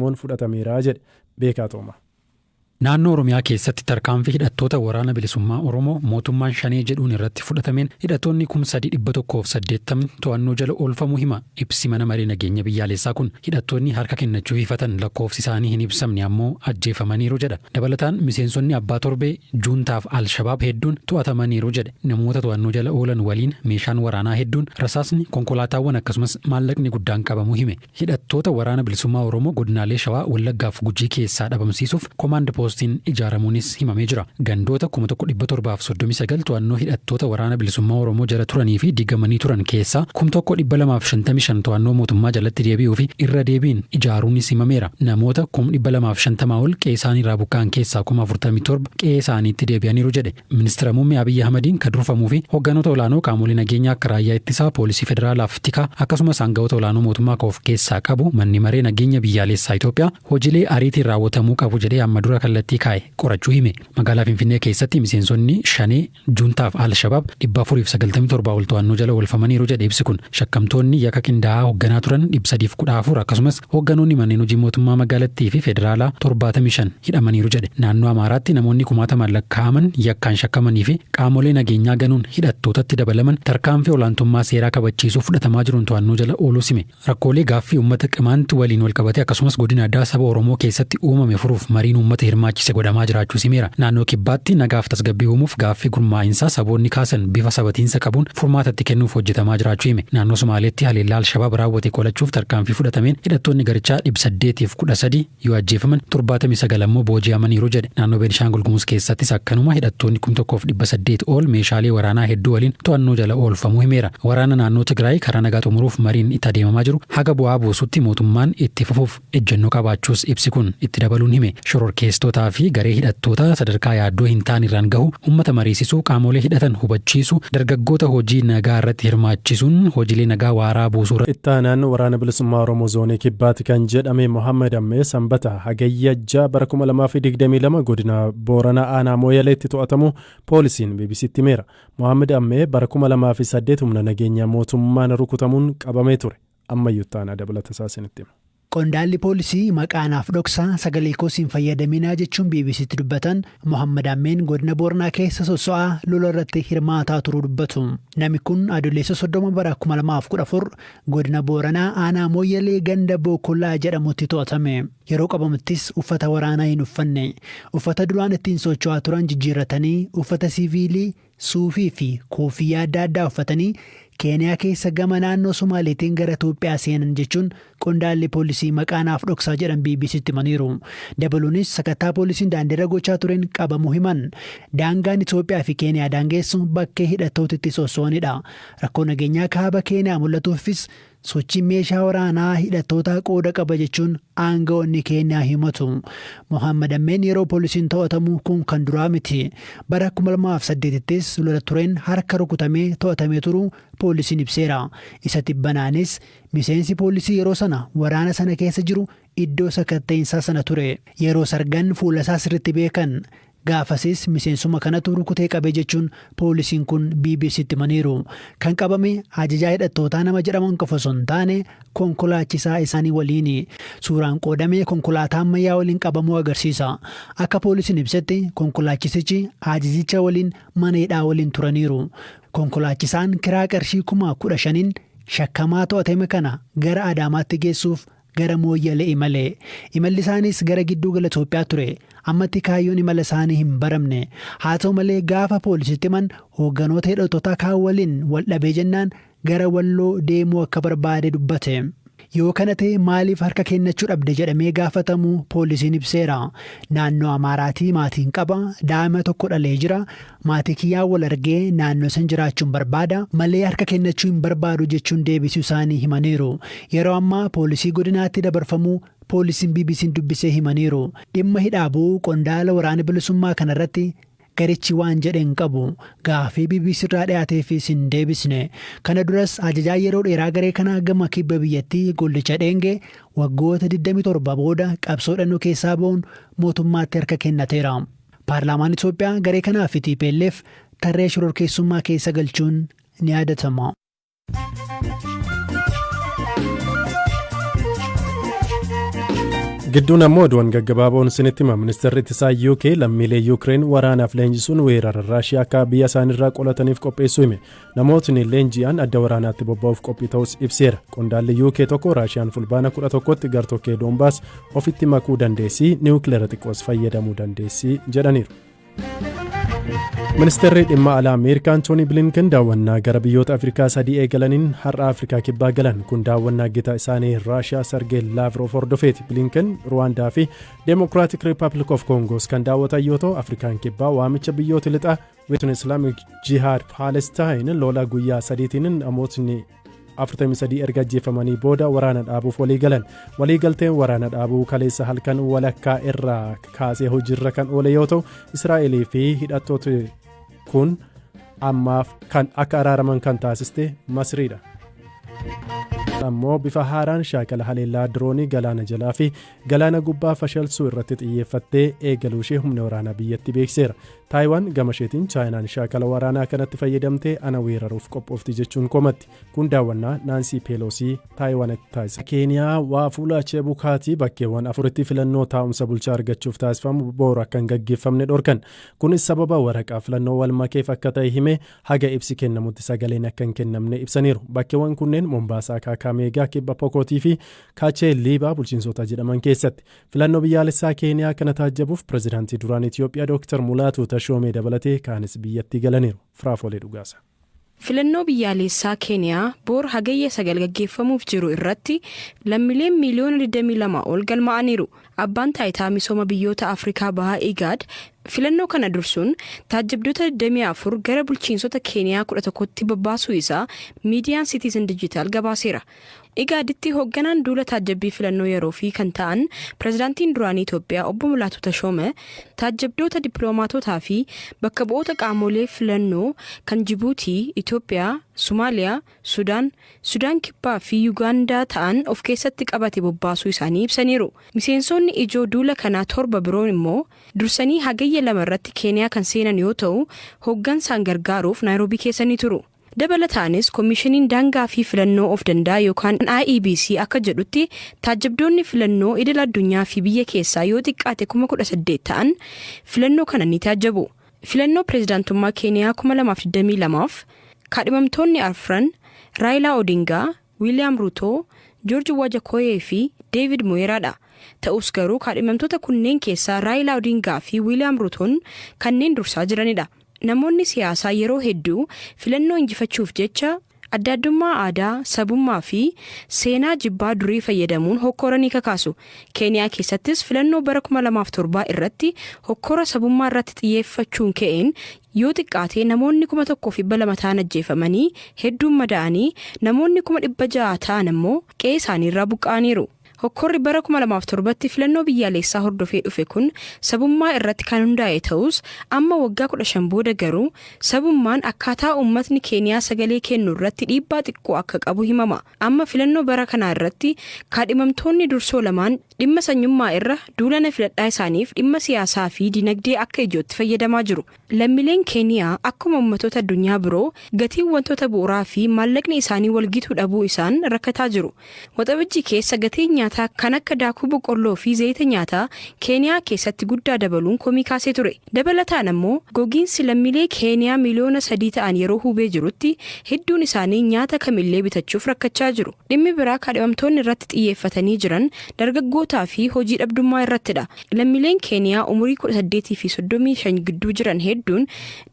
Moon fudhatameera jedhe beekaa Tooma. Naannoo Oromiyaa keessatti tarkaanfii hidhattoota waraana bilisummaa Oromoo mootummaan shanee jedhuun irratti fudhatameen hidhattoonni 3,180 to'annoo jala oolfamuu hima. Ibsi mana maree nageenya biyyaalessaa kun hidhattoonni harka kennachuu hifatan lakkoofsi isaanii hin ibsamne ammoo ajjeefamaniiru jedha. Dabalataan miseensonni abbaa torbee juuntaaf Al-Shabaab hedduun to'atamaniiru jedhe. Namoota to'annoo jala oolan waliin meeshaan waraanaa hedduun rasaasni konkolaataawwan akkasumas maallaqni guddaan qabamuu hime. Hidhattoota waraana bilisummaa Oromoo godinaalee Shawaa, Wallaggaaf Gujii keessaa dhabamsiisuuf komaand poostiin ijaaramuunis himamee jira. Gandoota 1739 to'annoo hidhattoota waraana bilisummaa Oromoo jala turanii fi digamanii turan keessaa 1255 to'annoo mootummaa jalatti deebi'uu fi irra deebiin ijaaruunis himameera. Namoota 250 ol qe'ee isaaniirraa buqqa'an keessaa 47 qe'ee isaaniitti deebi'aniiru jedhe. Ministeera Muummee Abiyyi Ahmadiin kan durfamuu fi hogganoota olaanoo qaamolee nageenyaa akka raayyaa ittisaa, poolisii federaalaaf tikaa akkasumas aangawoota olaanoo mootummaa of keessaa qabu manni maree nageenya biyyaalessaa Itoophiyaa hojiilee ariitiin raawwatamuu qabu jedhee amma dura kallattii kaa'e qorachuu hime. Magaalaa Finfinnee keessatti miseensonni shanee juuntaaf Al-Shabaab 497 ol to'annoo jala oolfamaniiru jedhe ibsi kun. Shakkamtoonni yakka qindaa'aa hoogganaa turan 314 akkasumas hoogganoonni manneen hojii mootummaa magaalattii fi federaalaa 75 hidhamaniiru jedhe. Naannoo Amaaraatti namoonni 1,000 lakkaa'aman yakkaan shakkamanii fi qaamolee nageenyaa ganuun hidhattootatti dabalaman tarkaanfii olaantummaa seeraa kabachiisuuf fudhatamaa jiruun to'annoo jala ooluu hime. Rakkoolee gaaffii uummata qimaanti waliin wal qabate akkasumas godina addaa saba Oromoo keessatti uumame furuuf mariin uummata hirmaachise godhamaa jiraachuu himeera. Naannoo Kibbaatti nagaaf tasgabbii uumuuf gaaffii gurmaa'insaa saboonni kaasan bifa sabatiinsa qabuun furmaatatti kennuuf hojjetamaa jiraachuu hime. Naannoo Somaaleetti haleellaa Al-Shabaab raawwate qolachuuf tarkaanfii fudhatameen hidhattoonni garichaa 813 yoo ajjeefaman 79 ammoo booji'amaniiru jedhe. Naannoo Beenishaangul Gumuz keessattis akkanuma hidhattoonni 1,800 ol meeshaalee waraanaa hedduu waliin to'annoo jala oolfamuu himeera. Waraana naannoo Tigraay karaa nagaa xumuruuf mariin itti adeemamaa jiru haga bu'aa buusutti mootummaan itti fufuuf ejjennoo qabaachuus ibsi kun itti dabaluun hime. Shororkeessitootaa fi garee hidhattoota sadarkaa yaaddoo hin taane irraan gahu uummata mariisisuu, qaamolee hidhatan hubachiisuu, dargaggoota hojii nagaa irratti hirmaachisuun hojiilee nagaa waaraa buusuu. Itti aanaan waraana bilisummaa Oromoo zoonii Kibbaatti kan jedhame Mohaammed Ammee Sanbata hagayya 6 bara 2022 godina Booranaa aanaa Mooyaleetti to'atamu poolisiin BBC'tti himeera. Mohaammed Ammee bara 2008 humna nageenyaa mootummaan rukutamuun qabamee ture. Ammayyuu itti aanaa dabalata isaanitti hima. Qondaalli poolisii maqaanaaf dhoksaa sagalee koosiin fayyadaminaa jechuun BBC'tti dubbatan Mohaammed Ammeen godina Booranaa keessa sosso'aa lola irratti hirmaataa turuu dubbatu. Namni kun adoolessa 30 bara 2014 godina Booranaa aanaa Mooyyalee ganda Bookollaa jedhamutti to'atame. Yeroo qabamattis uffata waraanaa hin uffanne. Uffata duraan ittiin socho'aa turan jijjiirratanii uffata siviilii, suufii fi koofiyyaa adda addaa uffatanii Keeniyaa keessa gama naannoo Somaaleetiin gara Itoophiyaa seenan jechuun qondaalli poolisii maqaanaaf dhoksaa jedhan BBC'tti himaniiru. Dabaluunis sakattaa poolisiin daandiirra gochaa tureen qabamuu himan. Daangaan Itoophiyaa fi Keeniyaa daangeessu bakkee hidhattootitti sosso'anidha. Rakkoo nageenyaa kaaba Keeniyaa mul'atuufis sochiin meeshaa waraanaa hidhattoota qooda qaba jechuun aangawoonni Keeniyaa himatu. Mohaammed Ammeen yeroo poolisiin to'atamu kun kan duraa miti. Bara 2008ttis lola tureen harka rukutamee to'atamee turu poolisiin ibseera. Isatti banaanis miseensi poolisii yeroo sana waraana sana keessa jiru iddoo sakatta'insaa sana ture. Yeroo sargan fuula isaa sirriitti beekan. Gaafasis miseensuma kanatu rukutee qabe jechuun poolisiin kun BBC'tti himaniiru. Kan qabame ajajaa hidhattootaa nama jedhaman qofa osoo hin taane konkolaachisaa isaanii waliini. Suuraan qoodamee konkolaataa ammayyaa waliin qabamuu agarsiisa. Akka poolisiin ibsetti konkolaachisichi ajajicha waliin mana hidhaa waliin turaniiru. Konkolaachisaan kiraa qarshii 15,000 shakkamaa to'atame kana gara Adaamaatti geessuuf gara Mooyyalee imale. Imalli isaanis gara gidduu gala Itoophiyaa ture. Ammatti kaayyoon imala isaanii hin baramne. Haa ta'u malee gaafa poolisitti himan hoogganoota hidhattoota kaan waliin wal dhabee jennaan gara Walloo deemuu akka barbaade dubbate. Yoo kana ta'e maaliif harka kennachuu dhabde jedhamee gaafatamu poolisiin ibseera. Naannoo Amaaraatii maatiin qaba, daa'ima tokko dhalee jira. Maatii kiyyaa wal argee naannoo san jiraachuun barbaada malee harka kennachuu hin barbaadu jechuun deebisuu isaanii himaniiru. Yeroo ammaa poolisii godinaatti dabarfamuu poolisiin BBC'n dubbisee himaniiru. Dhimma hidhaa bu'uu qondaala waraana bilisummaa kanarratti garichi waan jedheen qabu gaafii BBC irraa dhiyaateefis hin deebisne. Kana duras ajajaa yeroo dheeraa garee kanaa gama kibba biyyattii Gollicha Dheengee waggoota 27 booda qabsoo dhannoo keessaa ba'uun mootummaatti harka kennateera. Paarlaamaan Itoophiyaa garee kanaa fi TPLF tarree shororkeessummaa keessa galchuun ni yaadatama. Gidduun ammoo oduun gaggabaaboon isinitti hima. Ministeerri ittisaa UK lammiilee Yuukireen waraanaaf leenjisuun weerara Raashiyaa akka biyya isaaniirraa qolataniif qopheessuu hime. Namootni leenji'an adda waraanaatti bobba'uuf qophii ta'us ibseera. Qondaalli UK tokko Raashiyaan fulbaana 11tti gartokkee Doombaas ofitti makuu dandeessii niwukileera xiqqoos fayyadamuu dandeessii jedhaniiru. Ministeerri dhimma alaa Ameerikaa Antoonii Bilinken daawwannaa gara biyyoota Afrikaa 3 eegalaniin har'a Afrikaa kibbaa galan. Kun daawwannaa gita isaanii Raashiyaa Sergey Lavrov hordofeeti. Bilinken Ruwaandaa fi Democratic Republic of Congoos kan daawwatan yoo ta'u, Afrikaan kibbaa waamicha biyyoota lixaa weerartuun Islaamic Jihad Palestine lola guyyaa 3tiin namootni 43 erga ajjeefamanii booda waraana dhaabuuf walii galan. Waliigalteen waraana dhaabuu kaleessa halkan walakkaa irraa kaasee hojiirra kan oole yoo ta'u, Israa'elii fi hidhattoota kun ammaaf kan akka araaraman kan taasiste Masriidha. Ammoo bifa haaraan shaakala haleellaa diroonii galaana jalaa fi galaana gubbaa fashilsuu irratti xiyyeeffattee eegaluu ishee humna waraanaa biyyatti beekseera. Taayiwaan gama isheetiin Chaayinaan shaakala waraanaa kanatti fayyadamtee ana weeraruuf qophoofti jechuun komatti. Kun daawwannaa Naansii Peelosii Taayiwaanitti taasisa. Keeniyaa waa fuula Chebukaatii bakkeewwan 4tti filannoo taa'umsa bulchaa argachuuf taasifamu boru akka hin gaggeeffamne dhorkan. Kunis sababa waraqaa filannoo wal makeef akka ta'e hime haga ibsi kennamutti sagaleen akka hin kennamne ibsaniiru. Bakkeewwan kunneen Mombaasaa, Kaakameegaa, Kibba Pokootii fi Kaachee Liibaa bulchiinsota jedhaman keessatti. Filannoo biyyaalessaa Keeniyaa kana taajjabuuf pireezidaantii duraan Itiyoophiyaa Dr. Mulaatu Tashoomee dabalatee kaanis biyyatti galaniiru. Firaafolee dhugaasa. Filannoo biyyaalessaa Keeniyaa boor hagayya 9 gaggeeffamuuf jiru irratti lammiileen miliyoona 22 ol galmaa'aniiru. Abbaan taayitaa misooma biyyoota Afrikaa bahaa IGAD filannoo kana dursuun taajjabdoota 24 gara bulchiinsota Keeniyaa 11tti babbaasuu isaa miidiyaan Citizen Digital gabaaseera. IGADitti hoogganaan duula taajjabbii filannoo yeroo fi kan ta'an pireezidaantiin duraanii Itoophiyaa obbo Mulaatu Tashoomee taajjabdoota dippiloomaatotaa fi bakka bu'oota qaamolee filannoo kan Jibuutii, Itoophiyaa, Somaaliyaa, Sudaan Kibbaa fi Yuugaandaa ta'an of keessatti qabate bobbaasuu isaanii ibsaniiru. Miseensonni ijoo duula kanaa 7 biroon immoo dursanii hagayya 2 irratti Keeniyaa kan seenan yoo ta'u, hooggansaan gargaaruuf Naayiroobii keessanii turu. Dabalataanis koomishiniin daangaa fi filannoo of danda'a yookaan IEBC akka jedhutti taajjabdoonni filannoo idil addunyaa fi biyya keessaa yoo xiqqaate 18,000 ta'an filannoo kana ni taajjabu. Filannoo pireezidaantummaa Keeniyaa 2022f kaadhimamtoonni afran Raayilaa Odingaa, Wiiliyaam Ruutoo, Joorji Wajakoyee fi Deevid Mo'eeraadha. Ta'us garuu kaadhimamtoota kunneen keessaa Raayilaa Odingaa fi Wiiliyaam Ruutoon kanneen dursaa jiranidha. Namoonni siyaasaa yeroo hedduu filannoo injifachuuf jecha adda addummaa aadaa, sabummaa fi seenaa jibbaa durii fayyadamuun hokkora ni kakaasu. Keeniyaa keessattis filannoo bara 2007 irratti hokkora sabummaa irratti xiyyeeffachuun ka'een yoo xiqqaate namoonni 1,200 ta'an ajjeefamanii hedduun madaa'anii namoonni 600 ta'an immoo qe'ee isaaniirraa buqqa'aniiru. Hokkorri bara 2007tti filannoo biyyaalessaa hordofee dhufe kun sabummaa irratti kan hundaa'e ta'us amma waggaa 15 booda garuu sabummaan akkaataa uummatni Keeniyaa sagalee kennu irratti dhiibbaa xiqqoo akka qabu himama. Amma filannoo bara kanaa irratti kaadhimamtoonni dursoo lamaan dhimma sanyummaa irra duulana filadhaa isaaniif dhimma siyaasaa fi dinagdee akka ijootti fayyadamaa jiru. Lammiileen Keeniyaa akkuma uummattoota addunyaa biroo gatiin wantoota bu'uuraa fi maallaqni isaanii walgituu dhabuu isaan rakkataa jiru. Waxabajjii keessa gatiin nyaataa kan akka daakuu boqqolloo fi zayita nyaataa Keeniyaa keessatti guddaa dabaluun komii kaasee ture. Dabalataan ammoo gogiinsi lammiilee Keeniyaa miliyoona 3 ta'an yeroo hubee jirutti hedduun isaanii nyaata kamillee bitachuuf rakkachaa jiru. Dhimmi biraa kaadhimamtoonni irratti xiyyeeffatanii jiran dargaggootaa fi hojii dhabdummaa irrattidha. Lammiileen Keeniyaa umurii 18 fi 35 gidduu jiran hedduun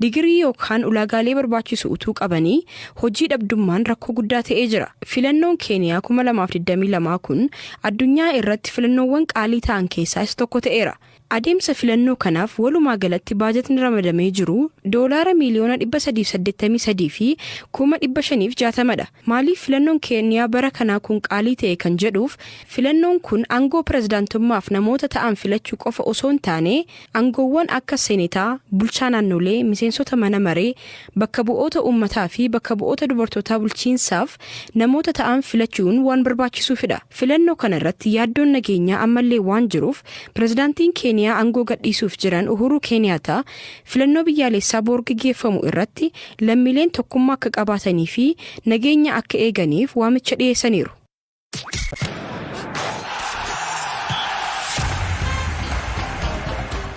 digirii yookaan ulaagaalee barbaachisu utuu qabanii hojii dhabdummaan rakkoo guddaa ta'ee jira. Filannoon Keeniyaa 2022 kun addunyaa irratti filannoowwan qaalii ta'an keessaa isa tokko ta'eera. Adeemsa filannoo kanaaf walumaa galatti baajetni ramadamee jiru doolaara miliyoona 383 fi 560dha. Maaliif filannoon Keeniyaa bara kanaa kun qaalii ta'e kan jedhuuf filannoon kun aangoo pireezidaantummaaf namoota ta'an filachuu qofa osoo hin taane aangoowwan akka seenetaa, bulchaa naannolee, miseensota mana maree, bakka bu'oota uummataa fi bakka bu'oota dubartootaa bulchiinsaaf namoota ta'an filachuun waan barbaachisuufidha. Filannoo kana irratti yaaddoon nageenyaa ammallee waan jiruuf pireezidaantiin Keeniyaa aangoo gadhiisuuf jiran Uhuru Keeniyaata filannoo biyyaalessaa boor gaggeeffamu irratti lammiileen tokkummaa akka qabaatanii fi nageenya akka eeganiif waamicha dhiyeessaniiru.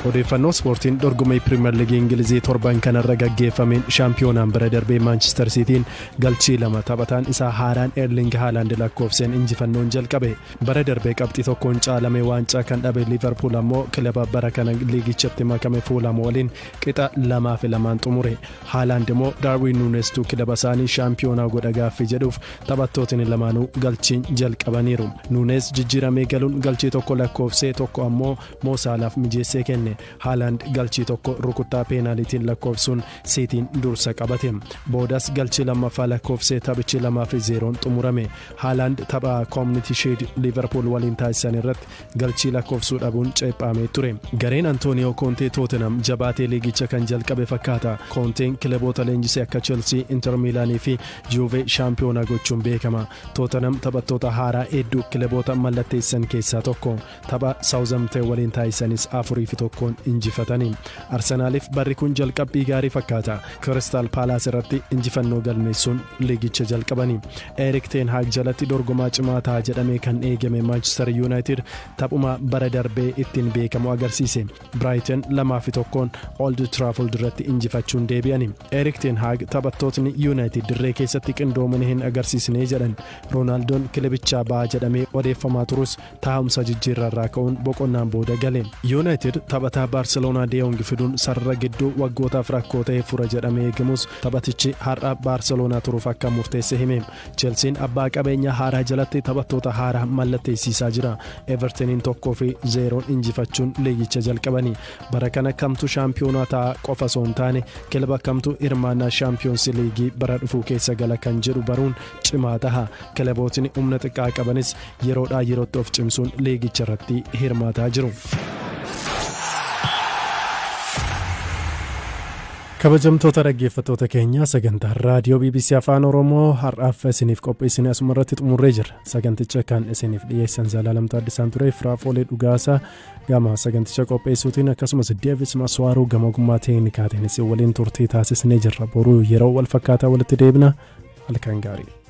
Odeeffannoo ispoortiin dorgommii Piriimeer Liigii Ingilizii torban kanarra gaggeeffameen shaampiyoonaan bira darbee Maanchister Siitiin galchii 2 taphataan isaa haaraan Erling Haaland lakkoofseen injifannoon jalqabe. Bara darbee qabxii tokkoon caalamee waancaa kan dhabe Liverpool ammoo kilaba bara kana liigichatti makame Fulham waliin qixa 2-2 xumure. Haaland immoo Darwin Nuunestu kilaba isaanii shaampiyoonaa godha gaaffii jedhuuf taphattootni lamaanuu galchiin jalqabaniiru. Nuunes jijjiiramee galuun galchii tokko lakkoofsee tokko ammoo Mo Salaaf mijeessee kenne. Haaland galchii tokko rukuttaa peenaalitiin lakkoofsuun Siitiin dursa qabate. Boodas galchii lammaffaa lakkoofsee taphichi 2-0 xumurame. Haaland tapha Community Shield Liverpool waliin taasisan irratti galchii lakkoofsuu dhabuun ceephaamee ture. Gareen Antonio Conte Tottenham jabaatee liigicha kan jalqabe fakkaata. Conteen kilaboota leenjisee akka Chelsea, Inter Milaanii fi Juve shaampiyoonaa gochuun beekama. Tottenham taphattoota haaraa hedduu kilaboota mallatteessan keessaa tokko. Tapha Southampton waliin taasisanis 4-1 injifatanii. Arsenaaliif barri kun jalqabbii gaarii fakkaata. Crystal Palace irratti injifannoo galmeessuun liigicha jalqabanii. Erik ten Hag jalatti dorgomaa cimaa ta'a jedhamee kan eegame Manchester United taphuma bara darbee ittiin beekamu agarsiise. Brighton 2-1 Old Trafford irratti injifachuun deebi'ani. Erik ten Hag taphattootni United dirree keessatti qindoomina hin agarsiisne jedhan. Ronaldoon kilabichaa ba'a jedhamee odeeffamaa turus taa'umsa jijjiirraa ka'uun boqonnaan booda gale. United taphataa Barcelona De Jong fiduun sarara gidduu waggootaaf rakkoo ta'e fura jedhamee eegamus taphatichi har'a Barcelona turuuf akka murteesse hime. Chelsean abbaa qabeenya haaraa jalatti taphattoota haaraa mallatteessisaa jira. Evertoniin 1-0 injifachuun liigicha jalqabanii. Bara kana kamtu shaampiyoonaa ta'a qofa osoo hin taane kilaba kamtu hirmaannaa shaampiyoons liigii bara dhufuu keessa gala kan jedhu baruun cimaa taha. Kilabootni humna xiqqaa qabanis yeroodhaa yerootti of cimsuun liigicha irratti hirmaataa jiru. Kabajamtoota dhaggeeffattoota keenya sagantaa raadiyoo BBC Afaan Oromoo har'aaf isiniif qopheessine asuma irratti xumurree jira. Saganticha kan isiniif dhiyeessan Zalaalam Taaddisaan ture. Firaafolee Dhugaasaa gama saganticha qopheessuutiin akkasumas Deevis Maswaaruu gama ogummaa teeknikaatiin isin waliin turtii taasisnee jirra. Boruu yeroo wal fakkaataa walitti deebina. Halkan gaarii.